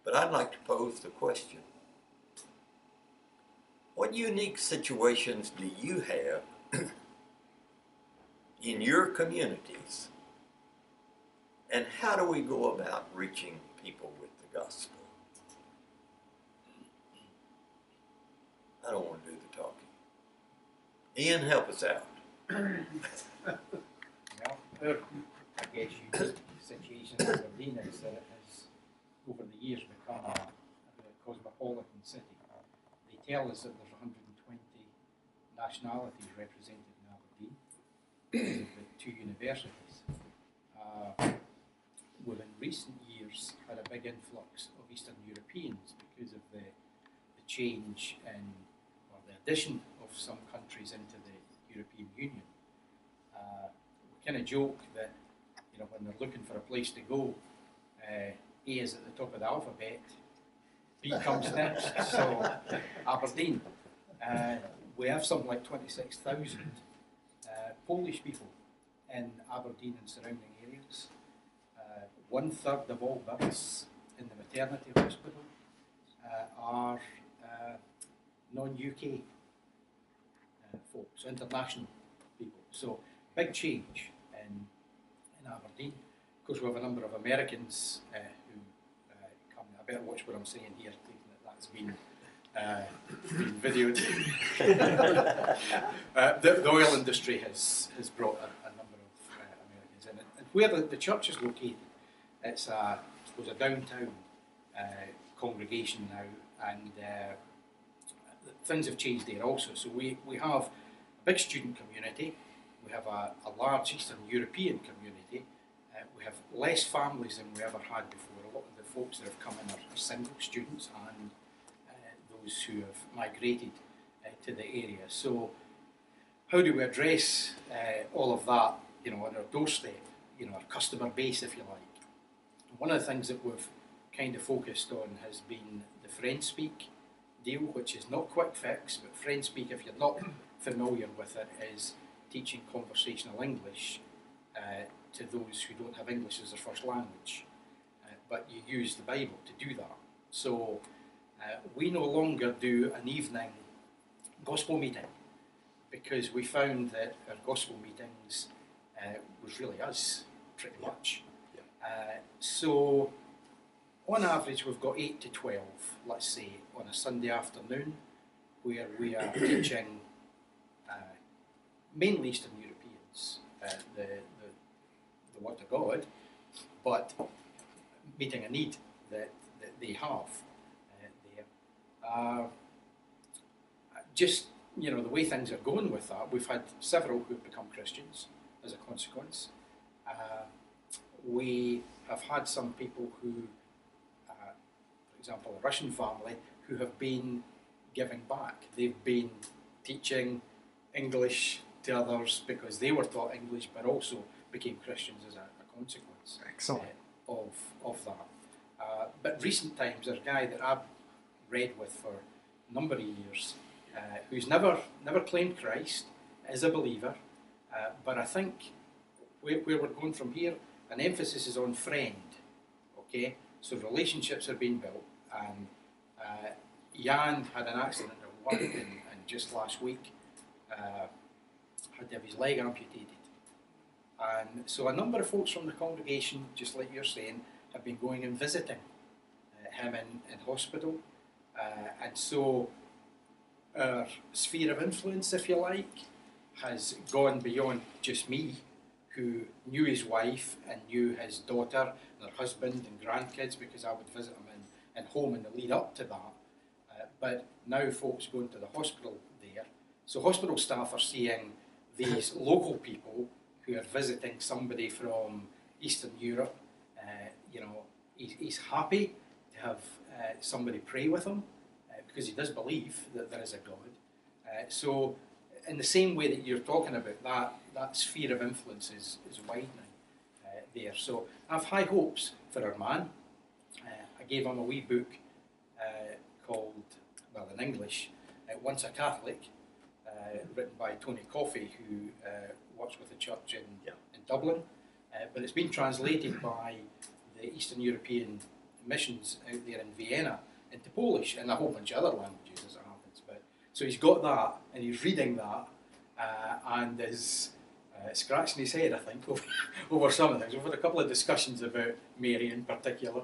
But I'd like to pose the question. What unique situations do you have in your communities, and how do we go about reaching people with the gospel? I don't want to do the talking. Ian, help us out. Well, I guess unique situation in Aberdeen is that it has, over the years, become a cosmopolitan city. They tell us that there's 120 nationalities represented in Aberdeen, with 2 universities. We've in recent years had a big influx of Eastern Europeans because of the change in, or the addition of some countries into the European Union. We kind of joke that, when they're looking for a place to go, A is at the top of the alphabet, B comes next. So Aberdeen, we have something like 26,000 Polish people in Aberdeen and surrounding areas. 1/3 of all births in the maternity hospital are non-UK folks, international people. So big change in Aberdeen. Of course, we have a number of Americans who come. I better watch what I'm saying here, taking that's been videoed. The oil industry has brought a number of Americans in. And where the church is located, it's I suppose a downtown congregation now, and things have changed there also. So we have a big student community, we have a large Eastern European community, we have less families than we ever had before. A lot of the folks that have come in are single students and those who have migrated to the area. So how do we address all of that, on our doorstep, our customer base, if you like? One of the things that we've kind of focused on has been the FriendSpeak deal, which is not quick fix, but FriendSpeak, if you're not familiar with it, is teaching conversational English to those who don't have English as their first language, but you use the Bible to do that. So we no longer do an evening gospel meeting, because we found that our gospel meetings was really us, pretty much. So on average we've got 8 to 12, let's say, on a Sunday afternoon, where we are teaching mainly Eastern Europeans the Word of God, but meeting a need that they have there. Just, the way things are going with that, we've had several who have become Christians as a consequence. We have had some people who, for example, a Russian family, who have been giving back. They've been teaching English to others because they were taught English, but also became Christians as a consequence of that. But recent times, there's a guy that I've read with for a number of years, who's never claimed Christ, is a believer, but I think where we're going from here, an emphasis is on friend, okay? So relationships are being built, and Jan had an accident at work, and just last week had to have his leg amputated. And so a number of folks from the congregation, just like you're saying, have been going and visiting him in hospital. And so our sphere of influence, if you like, has gone beyond just me, who knew his wife and knew his daughter and her husband and grandkids, because I would visit him in home in the lead up to that. But now folks going to the hospital there. So hospital staff are seeing these local people who are visiting somebody from Eastern Europe. He's happy to have somebody pray with him, because he does believe that there is a God. So in the same way that you're talking about, that sphere of influence is widening there. So I have high hopes for our man. I gave him a wee book called, well, in English, Once a Catholic, written by Tony Coffey, who works with the church in Dublin. But it's been translated by the Eastern European missions out there in Vienna into Polish and a whole bunch of other languages as it happens. But so he's got that and he's reading that and is scratching his head, I think, over some of things. We've had a couple of discussions about Mary in particular.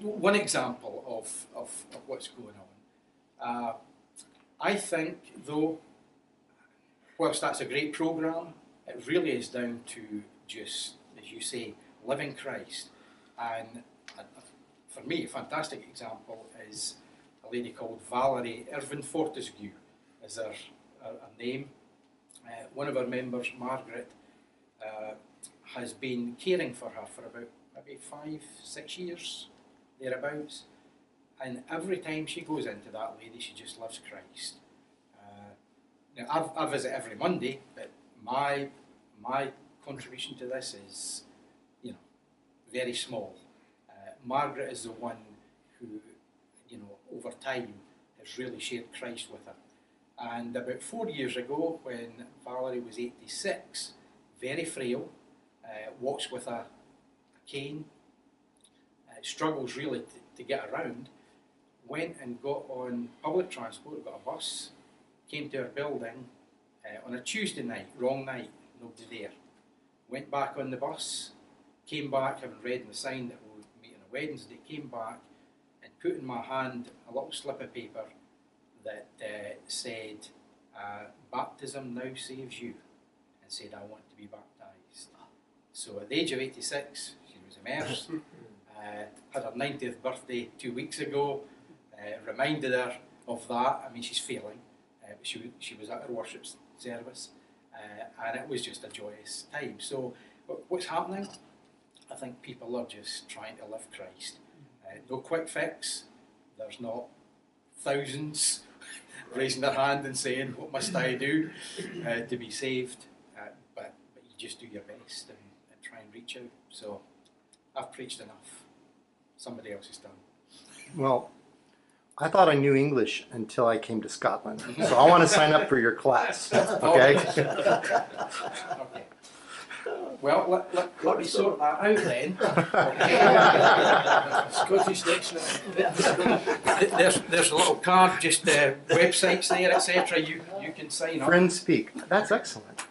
One example of what's going on. I think, though, whilst that's a great programme, it really is down to just, as you say, living Christ. And for me, a fantastic example is a lady called Valerie Irvin Fortescue, is her name. One of our members, Margaret, has been caring for her for about maybe 5-6 years, thereabouts. And every time she goes into that lady, she just loves Christ. Now, I visit every Monday, but my contribution to this is, very small. Margaret is the one who, over time has really shared Christ with her. And about 4 years ago, when Valerie was 86, very frail, walks with a cane, struggles really to get around, went and got on public transport, got a bus, came to our building on a Tuesday night, wrong night, nobody there. Went back on the bus, came back, having read in the sign that we would meet on a Wednesday, came back and put in my hand a little slip of paper that said, baptism now saves you, and said, I want to be baptised. So at the age of 86, she was immersed, had her 90th birthday 2 weeks ago, reminded her of that. I mean, she's failing, but she was at her worship service, and it was just a joyous time. So what's happening? I think people are just trying to live Christ. No quick fix. There's not thousands raising their hand and saying, what must I do to be saved? But you just do your best and try and reach out. So I've preached enough. Somebody else has done. Well, I thought I knew English until I came to Scotland. So I want to sign up for your class. Okay? Okay. Well, let me sort that out then. Scottish Dictionary. There's a little card, just websites there, etc. You can sign up. Friends speak. That's excellent.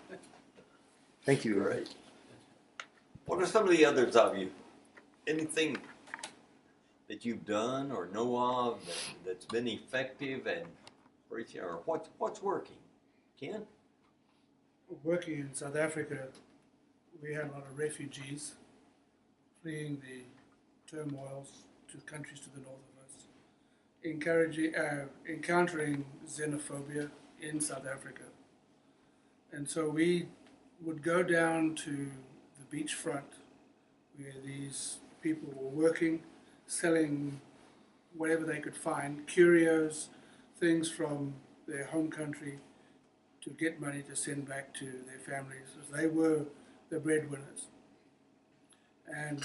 Thank you. Great. What are some of the others of you? Anything that you've done or know of that's been effective and preaching, or what's working? Ken? Working in South Africa, we had a lot of refugees fleeing the turmoils to countries to the north of us, encountering xenophobia in South Africa. And so we would go down to the beachfront where these people were working, selling whatever they could find, curios, things from their home country, to get money to send back to their families, as they were the breadwinners. And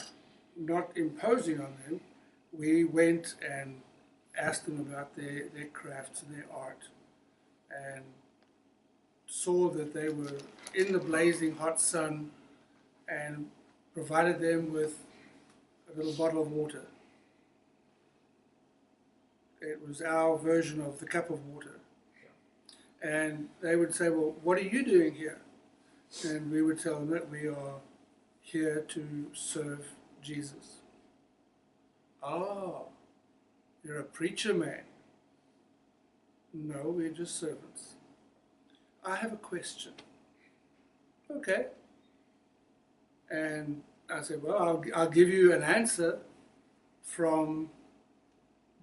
not imposing on them, we went and asked them about their crafts and their art, and saw that they were in the blazing hot sun, and provided them with a little bottle of water. It was our version of the cup of water. And they would say, well, what are you doing here? And we would tell them that we are here to serve Jesus. Oh, you're a preacher man. No, we're just servants. I have a question. Okay. And I said, well, I'll give you an answer from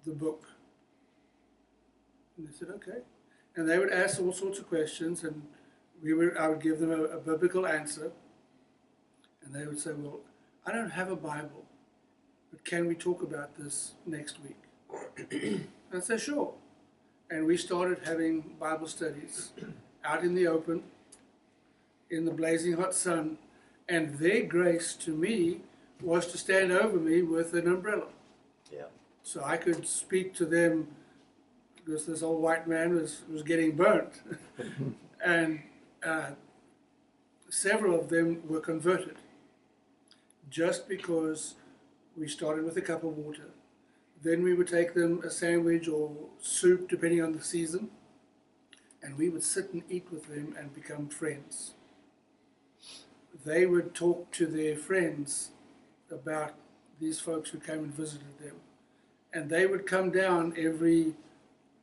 the book. And they said, okay. And they would ask all sorts of questions, and I would give them a biblical answer. And they would say, well, I don't have a Bible, but can we talk about this next week? And I said, sure. And we started having Bible studies out in the open, in the blazing hot sun, and their grace to me was to stand over me with an umbrella. Yeah. So I could speak to them, because this old white man was getting burnt. And several of them were converted just because We started with a cup of water. Then we would take them a sandwich or soup, depending on the season, and we would sit and eat with them and become friends. They would talk to their friends about these folks who came and visited them. And they would come down every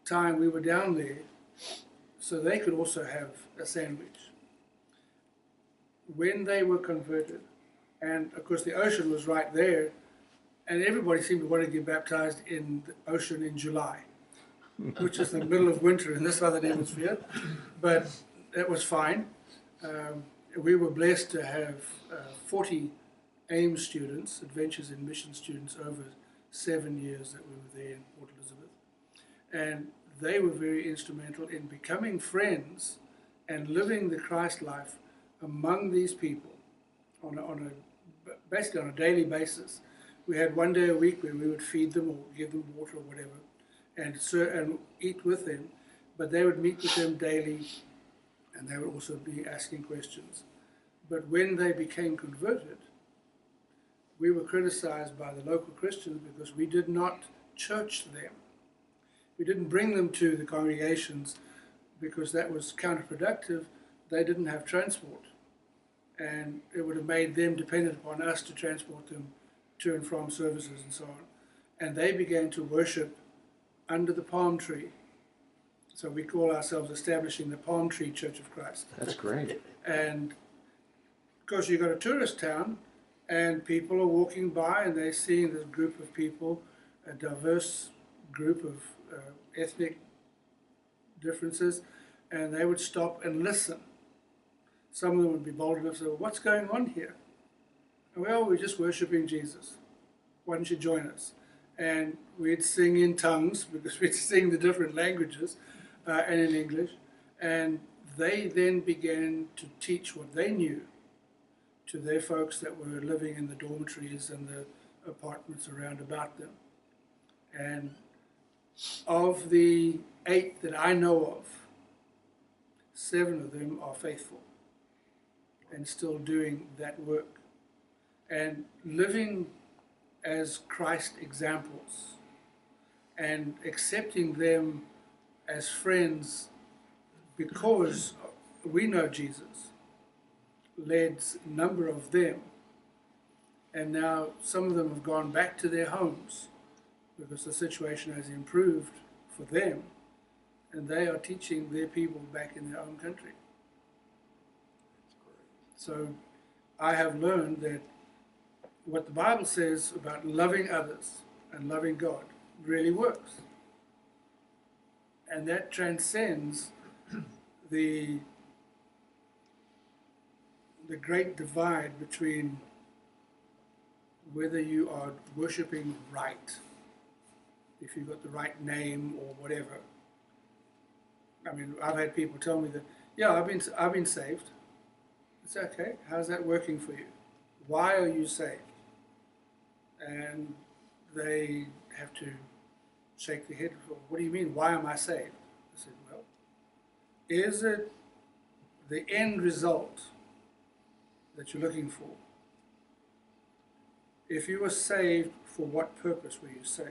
time we were down there so they could also have a sandwich. When they were converted, and of course the ocean was right there, and everybody seemed to want to get baptized in the ocean in July, which is the middle of winter in the southern hemisphere, but that was fine. We were blessed to have 40 AIM students, Adventures in Mission students, over 7 years that we were there in Port Elizabeth. And they were very instrumental in becoming friends and living the Christ life among these people basically on a daily basis. We had 1 day a week where we would feed them or give them water or whatever and eat with them, but they would meet with them daily and they would also be asking questions. But when they became converted, we were criticized by the local Christians because we did not church them. We didn't bring them to the congregations because that was counterproductive. They didn't have transport, and it would have made them dependent upon us to transport them to and from services and so on. And they began to worship under the palm tree. So we call ourselves establishing the Palm Tree Church of Christ. That's great. And of course you've got a tourist town, and people are walking by and they're seeing this group of people, a diverse group of ethnic differences, and they would stop and listen. Some of them would be bold enough to say, well, what's going on here? Well, we're just worshiping Jesus. Why don't you join us? And we'd sing in tongues because we'd sing the different languages and in English. And they then began to teach what they knew to their folks that were living in the dormitories and the apartments around about them. And of the 8 that I know of, 7 of them are faithful and still doing that work and living as Christ examples and accepting them as friends because we know Jesus led a number of them, and now some of them have gone back to their homes because the situation has improved for them, and they are teaching their people back in their own country. So I have learned that what the Bible says about loving others and loving God really works. And that transcends the great divide between whether you are worshiping right, if you've got the right name or whatever. I mean, I've had people tell me that, yeah, I've been saved. It's okay. How's that working for you? Why are you saved? And they have to shake their head. What do you mean? Why am I saved? I said, well, is it the end result that you're looking for? If you were saved, for what purpose were you saved?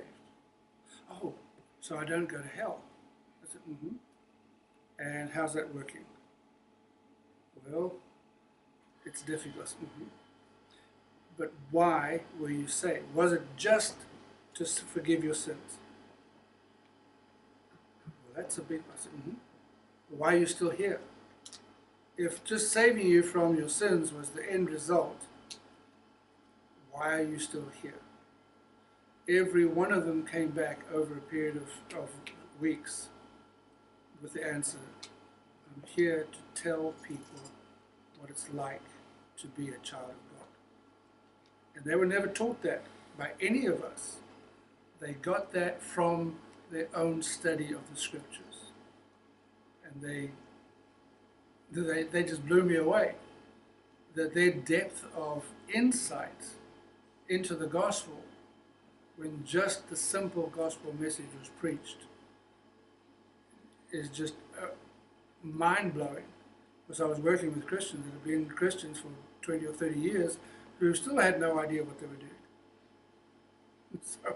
Oh, so I don't go to hell. I said, mm-hmm. And how's that working? Well, it's difficult. Mm-hmm. But why were you saved? Was it just to forgive your sins? Well, that's a big one. I said, mm-hmm. Why are you still here? If just saving you from your sins was the end result, why are you still here? Every one of them came back over a period of weeks with the answer, I'm here to tell people what it's like to be a child of God. And they were never taught that by any of us. They got that from their own study of the scriptures. And they just blew me away. That their depth of insight into the gospel, when just the simple gospel message was preached, is just mind-blowing. Because I was working with Christians that have been Christians for 20 or 30 years who still had no idea what they were doing. So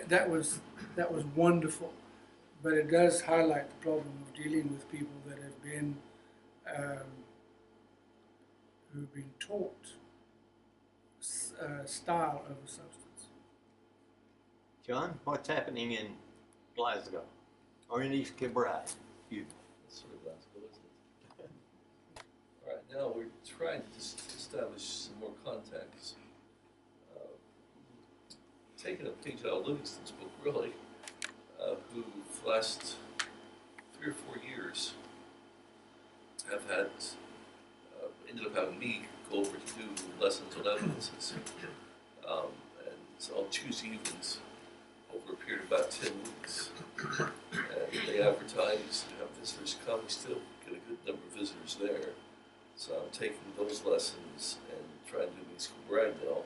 that was wonderful, but it does highlight the problem of dealing with people that have been um, who've been taught style over substance. John, what's happening in Glasgow or in East Kilbride? You, That's sort of Glasgow, isn't it? All right, now we're trying to just establish some more contacts. Taking a page out of Livingston's book, really, who for the last 3 or 4 years have had, ended up having me go over to do lessons on evidences. And it's on Tuesday evenings over a period of about 10 weeks. And they advertise to have visitors come. We still get a good number of visitors there. So I'm taking those lessons and trying to do East Kilbride now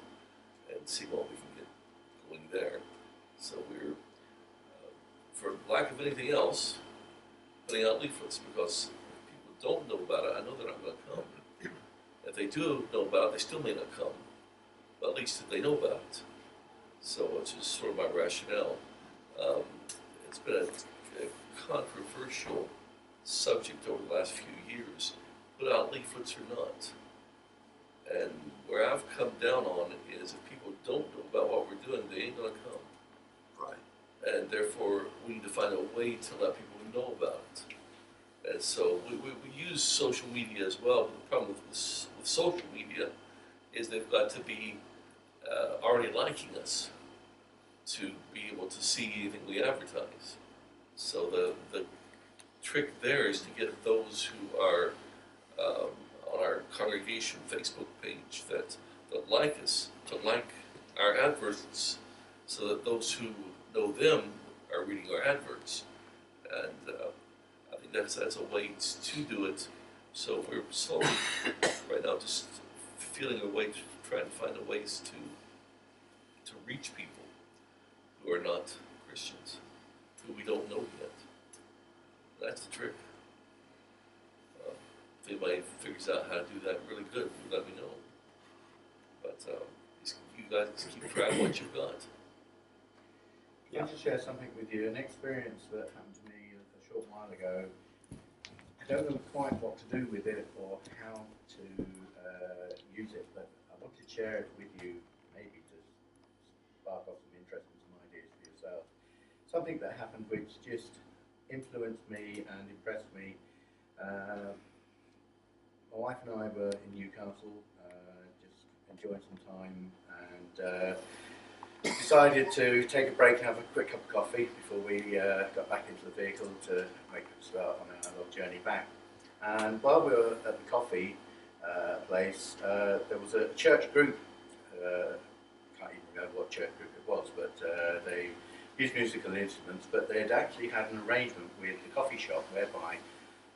and see what we can get going there. So we're, for lack of anything else, putting out leaflets because if people don't know about it, I know they're not going to come. If they do know about it, they still may not come, but at least if they know about it. So it's just sort of my rationale. It's been a controversial subject over the last few years, put out leaflets or not. And where I've come down on it is if people don't know about what we're doing, they ain't gonna come. right. And therefore, we need to find a way to let people know about it. And so we use social media as well, but the problem with social media is they've got to be already liking us to be able to see anything we advertise. So the trick there is to get those who are on our congregation Facebook page that like us to like our adverts, so that those who know them are reading our adverts. And I think that's a way to do it. So we're slowly right now just feeling a way, trying to find ways to reach people who are not Christians, who we don't know yet. That's the trick. If anybody figures out how to do that really good, let me know. But you guys keep track of what you've got. Can I just share something with you? An experience that happened to me a short while ago. I don't know quite what to do with it or how to use it, but I want to share it with you, maybe to spark off some interest and some ideas for yourself. Something that happened which just influenced me and impressed me. My wife and I were in Newcastle, just enjoying some time, and decided to take a break and have a quick cup of coffee before we got back into the vehicle to make a start on our little journey back. And while we were at the coffee place, there was a church group. Can't even remember what church group it was, but they used musical instruments. But they had actually had an arrangement with the coffee shop whereby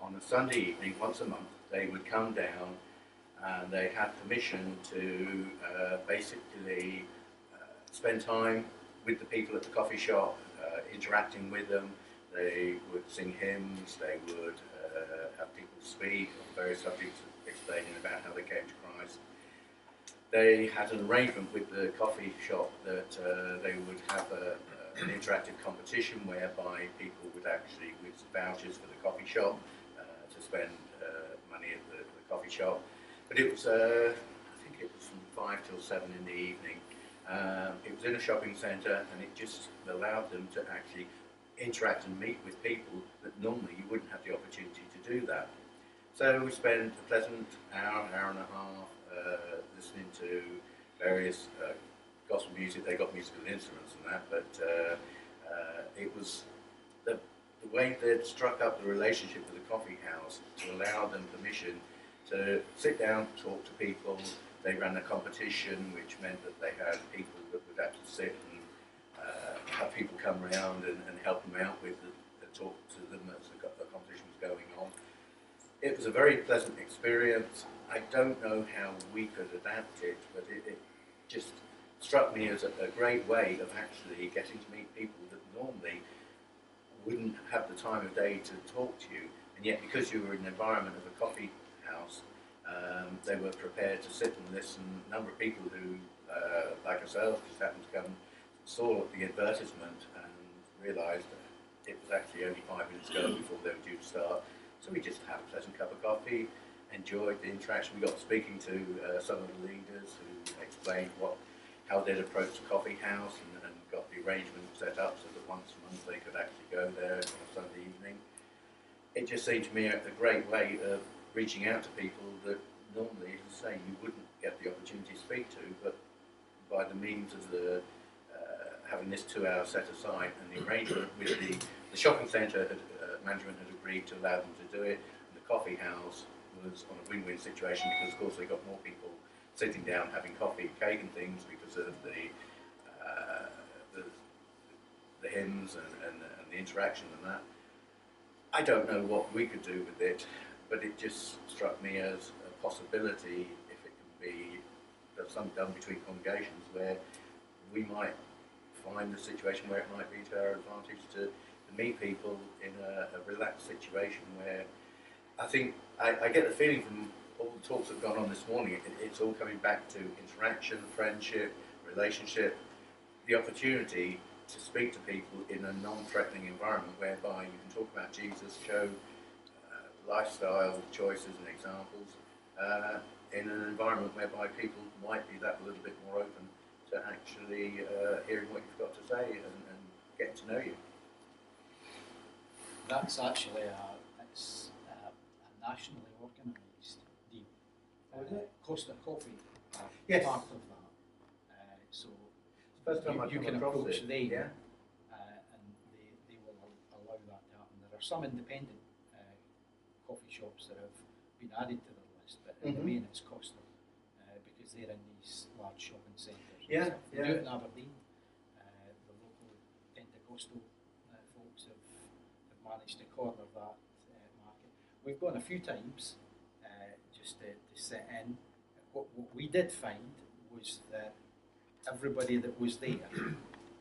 on a Sunday evening, once a month, they would come down and they had permission to basically spend time with the people at the coffee shop, interacting with them. They would sing hymns, they would have people speak on various subjects, explaining about how they came to Christ. They had an arrangement with the coffee shop that they would have an interactive competition whereby people would actually, with vouchers for the coffee shop, to spend money at the coffee shop. But it was, I think it was from 5 till 7 in the evening. It was in a shopping centre, and it just allowed them to actually interact and meet with people that normally you wouldn't have the opportunity to do that. So we spent a pleasant hour and a half listening to various gospel music. They got musical instruments and that, but it was the way they'd struck up the relationship with the coffee house to allow them permission to sit down, talk to people. They ran a competition, which meant that they had people that would have to sit and have people come around and help them out with the talk to them as the competition was going on. It was a very pleasant experience. I don't know how we could adapt it, but it just struck me as a great way of actually getting to meet people that normally wouldn't have the time of day to talk to you, and yet because you were in the environment of a coffee house, they were prepared to sit and listen. A number of people who, like ourselves, just happened to come saw the advertisement and realised that it was actually only 5 minutes ago before they were due to start. So we just had a pleasant cup of coffee, enjoyed the interaction. We got speaking to some of the leaders who explained how they'd approached the coffee house and got the arrangement set up so that once a month they could actually go there on a Sunday evening. It just seemed to me a great way of reaching out to people that normally, as I say, you wouldn't get the opportunity to speak to, but by the means of the having this 2 hours set aside and the arrangement with the shopping centre management had agreed to allow them to do it, and the coffee house was on a win-win situation because of course they got more people sitting down having coffee, cake and things because of the hymns and the interaction and that. I don't know what we could do with it, but it just struck me as a possibility if it can be done between congregations where we might find a situation where it might be to our advantage to meet people in a relaxed situation where I think I get the feeling from all the talks that have gone on this morning, it's all coming back to interaction, friendship, relationship, the opportunity to speak to people in a non-threatening environment whereby you can talk about Jesus, show lifestyle choices and examples in an environment whereby people might be that little bit more open to actually hearing what you've got to say and getting to know you. That's actually a nationally organised deal. Costa Coffee are Yes. part of that. So First time I've you come can across approach it. them, Yeah. and they will allow that to happen. There are some independent coffee shops that have been added to the list, but in the Mhm. main it's Costa because they're in these large shopping centres. Yeah, They yeah. do it in Aberdeen. The local Pentecostal folks have managed to corner that market. We've gone a few times just to sit in. What we did find was that everybody that was there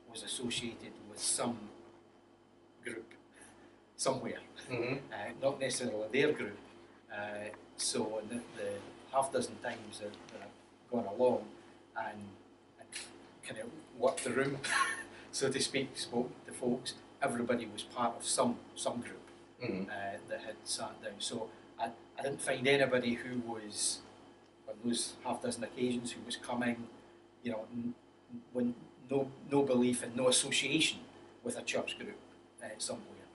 was associated with some group somewhere, not necessarily their group. So the half dozen times that I've gone along and kind of worked the room, so to speak, spoke to folks, everybody was part of some group that had sat down. So I didn't find anybody who was, on those half dozen occasions, who was coming, when no belief and no association with a church group somewhere.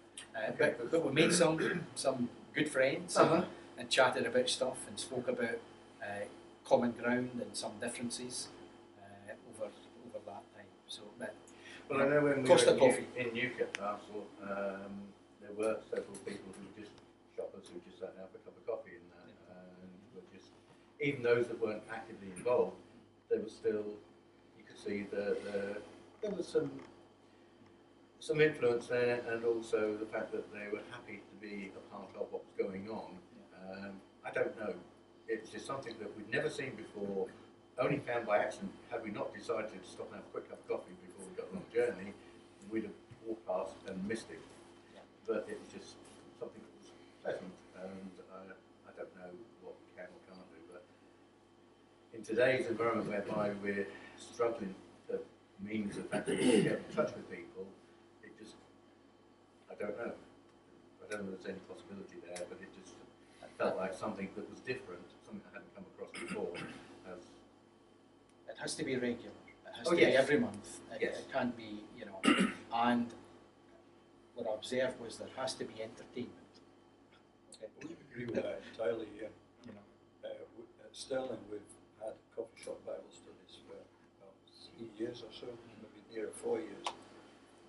Okay. But we made some good friends and chatted about stuff and spoke about common ground and some differences over that time. So, Well, I know when we Costa were Coffee. in Newcastle, there were several people who were just shoppers who just sat down for a cup of coffee and that, and were just, even those that weren't actively involved, they were still, you could see there was some influence there, and also the fact that they were happy to be a part of what was going on. I don't know, it's just something that we'd never seen before, only found by accident. Had we not decided to stop and have a quick cup of coffee before we got on the journey, we'd have walked past and missed it. Yeah. But it was just something that was pleasant, and I don't know what we can or can't do, but in today's environment whereby we're struggling for means of actually getting in touch with people, it just, I don't know. I don't know if there's any possibility there, but it just felt like something that was different, something I hadn't come across before. It has to be regular. It has Oh, to be yes. every month. Yes. It can't be, and what I observed was there has to be entertainment. Okay. We agree with that entirely, yeah. At Stirling, we've had coffee shop Bible studies for about 3 years or so, maybe near 4 years.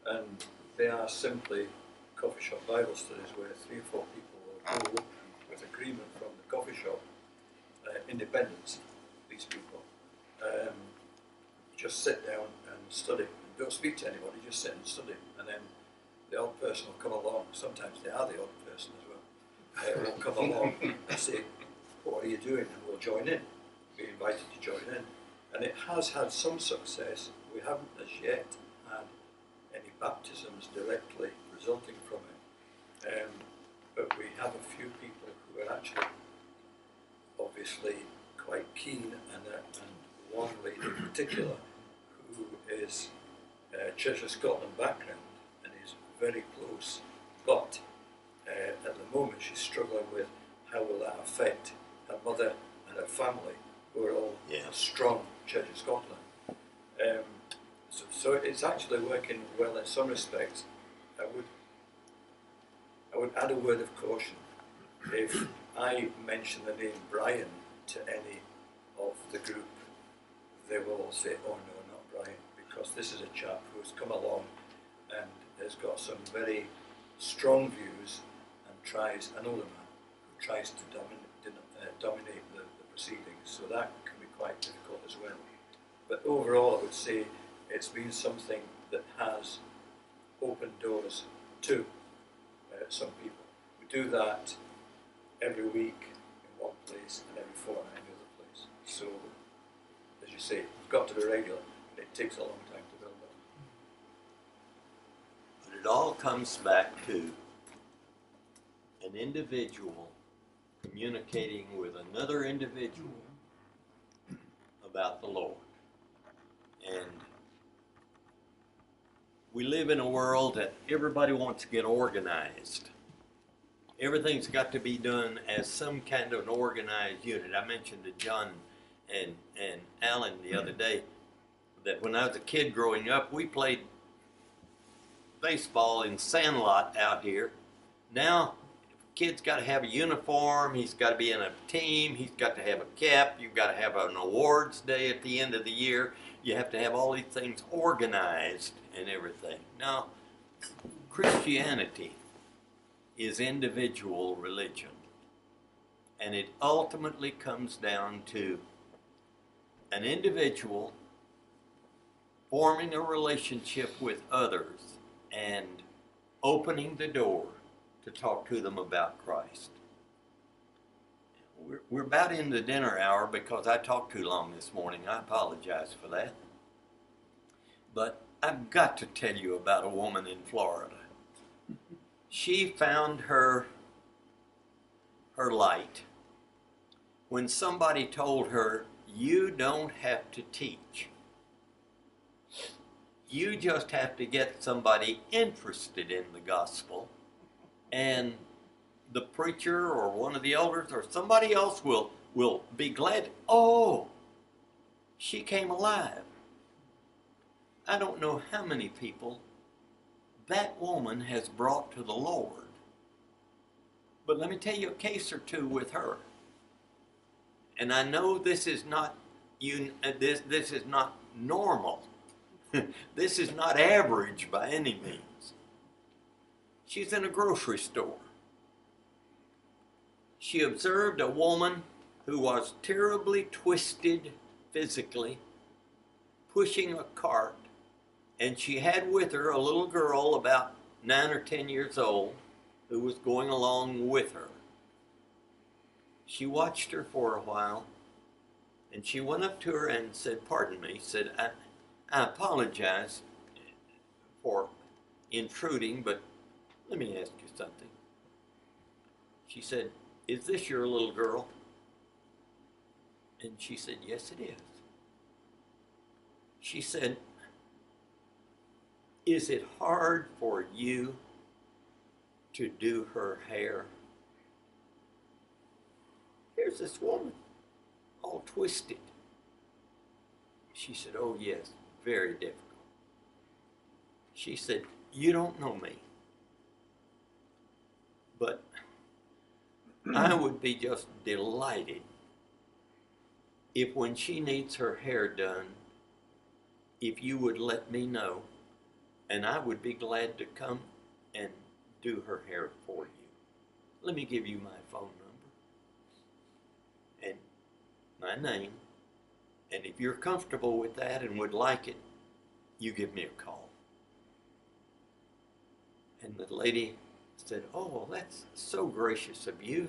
And they are simply coffee shop Bible studies where 3 or 4 people will go with agreement from the coffee shop, independents, these people, just sit down and study. Don't speak to anybody, just sit and study. And then the odd person will come along. Sometimes they are the odd person as well. Will come along and say, "What are you doing?" And we'll join in. Be invited to join in. And it has had some success. We haven't as yet had any baptisms directly resulting from it. But we have a few people who are actually obviously quite keen, and one lady in particular who is Church of Scotland background and is very close, but at the moment she's struggling with how will that affect her mother and her family, who are all Yeah. strong Church of Scotland. So it's actually working well in some respects. I would add a word of caution. If I mention the name Brian to any of the group, they will all say, "Oh no, not Brian," because this is a chap who's come along and has got some very strong views and tries, an older man, who tries to dominate the proceedings. So that can be quite difficult as well. But overall, I would say it's been something that has opened doors to some people. We do that every week in one place and every fortnight in another place. So, as you say, you've got to be regular, and it takes a long time to build up. But it all comes back to an individual communicating with another individual about the Lord. And we live in a world that everybody wants to get organized. Everything's got to be done as some kind of an organized unit. I mentioned to John and Alan the other day that when I was a kid growing up, we played baseball in Sandlot out here. Now, kid's got to have a uniform, he's got to be in a team, he's got to have a cap, you've got to have an awards day at the end of the year, you have to have all these things organized and everything. Now, Christianity is individual religion, and it ultimately comes down to an individual forming a relationship with others and opening the door to talk to them about Christ. We're about in the dinner hour because I talked too long this morning. I apologize for that. But I've got to tell you about a woman in Florida. She found her light when somebody told her, "You don't have to teach. You just have to get somebody interested in the gospel, and the preacher or one of the elders or somebody else will be glad." Oh, she came alive. I don't know how many people that woman has brought to the Lord. But let me tell you a case or two with her. And I know this is not this is not normal. This is not average by any means. She's in a grocery store. She observed a woman who was terribly twisted physically, pushing a cart, and she had with her a little girl about 9 or 10 years old who was going along with her. She watched her for a while, and she went up to her and said, "Pardon me," said, I apologize for intruding, but let me ask you something." She said, "Is this your little girl?" And she said, "Yes, it is." She said, "Is it hard for you to do her hair?" Here's this woman, all twisted. She said, "Oh yes, very difficult." She said, "You don't know me, but I would be just delighted if when she needs her hair done, if you would let me know, and I would be glad to come and do her hair for you. Let me give you my phone number and my name, and if you're comfortable with that and would like it, you give me a call." And the lady said, "Oh, well, that's so gracious of you."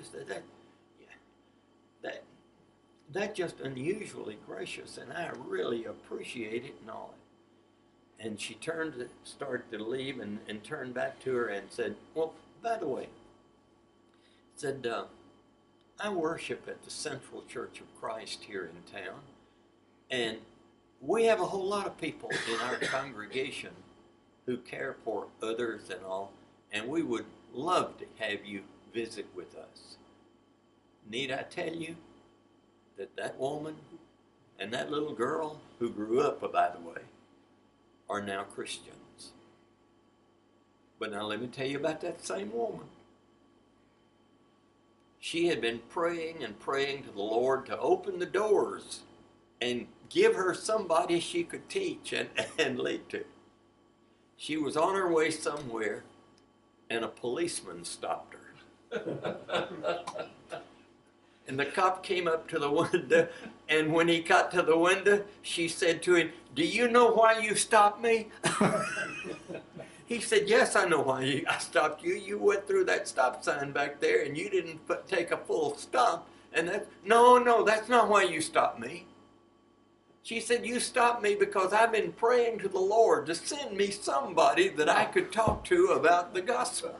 That's just unusually gracious, and I really appreciate it and all that. And she started to leave and turned back to her and said, "Well, by the way," said, "I worship at the Central Church of Christ here in town, and we have a whole lot of people in our congregation who care for others and all, and we would love to have you visit with us. Need I tell you that that woman and that little girl who grew up, by the way, are now Christians. But now let me tell you about that same woman. She had been praying and praying to the Lord to open the doors and give her somebody she could teach and lead to. She was on her way somewhere, and a policeman stopped her. And the cop came up to the window, and when he got to the window, she said to him, "Do you know why you stopped me?" He said, "Yes, I know why I stopped you. You went through that stop sign back there, and you didn't take a full stop. And no, that's not why you stopped me." She said, "You stopped me because I've been praying to the Lord to send me somebody that I could talk to about the gospel."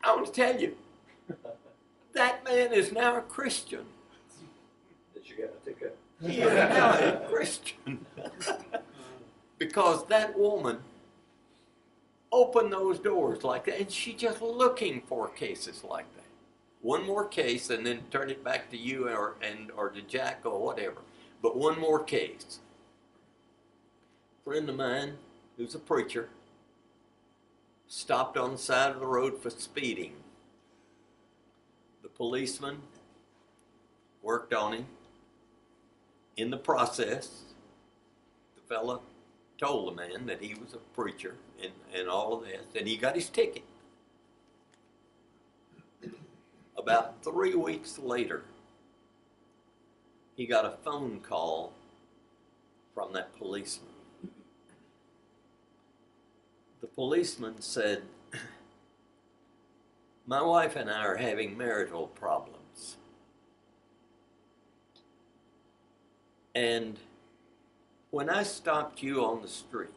I want to tell you, that man is now a Christian. Did you get a ticket? He is now a Christian. Because that woman opened those doors like that, and she's just looking for cases like that. One more case, and then turn it back to you or to Jack or whatever. But one more case. A friend of mine, who's a preacher, stopped on the side of the road for speeding. The policeman worked on him. In the process, the fella told the man that he was a preacher and all of this, and he got his ticket. About 3 weeks later, he got a phone call from that policeman. The policeman said, "My wife and I are having marital problems. And when I stopped you on the street,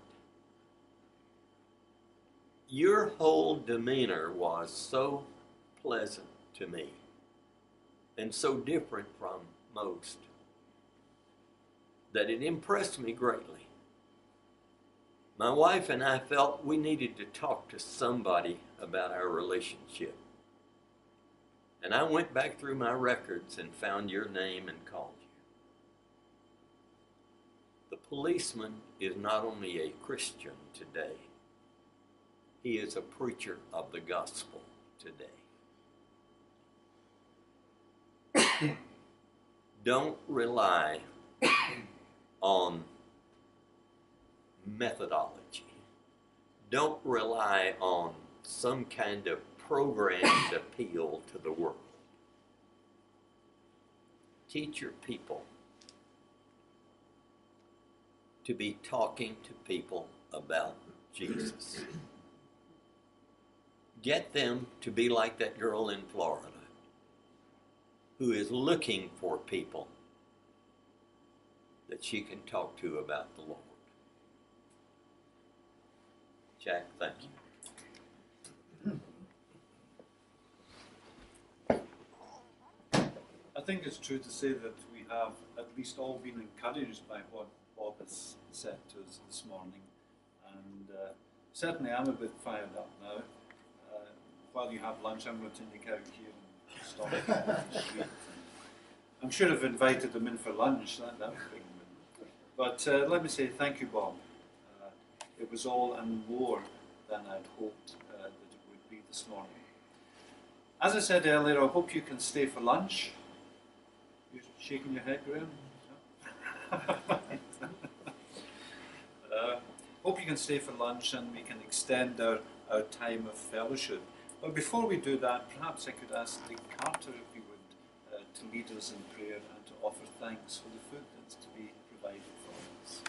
your whole demeanor was so pleasant to me and so different from most that it impressed me greatly. My wife and I felt we needed to talk to somebody about our relationship. And I went back through my records and found your name and called you." The policeman is not only a Christian today, he is a preacher of the gospel today. Don't rely on methodology. Don't rely on some kind of programmed appeal to the world. Teach your people to be talking to people about Jesus. Get them to be like that girl in Florida who is looking for people that she can talk to about the Lord. Jack, thank you. I think it's true to say that we have at least all been encouraged by what Bob has said to us this morning, and certainly I'm a bit fired up now. While you have lunch, I'm going to nick out here and stop on the street. I'm sure I've invited them in for lunch, that would bring them in. But let me say thank you, Bob. It was all and more than I'd hoped that it would be this morning. As I said earlier, I hope you can stay for lunch. You're shaking your head, Graham? Hope you can stay for lunch and we can extend our time of fellowship. But before we do that, perhaps I could ask Dick Carter, if he would, to lead us in prayer and to offer thanks for the food that's to be provided for us.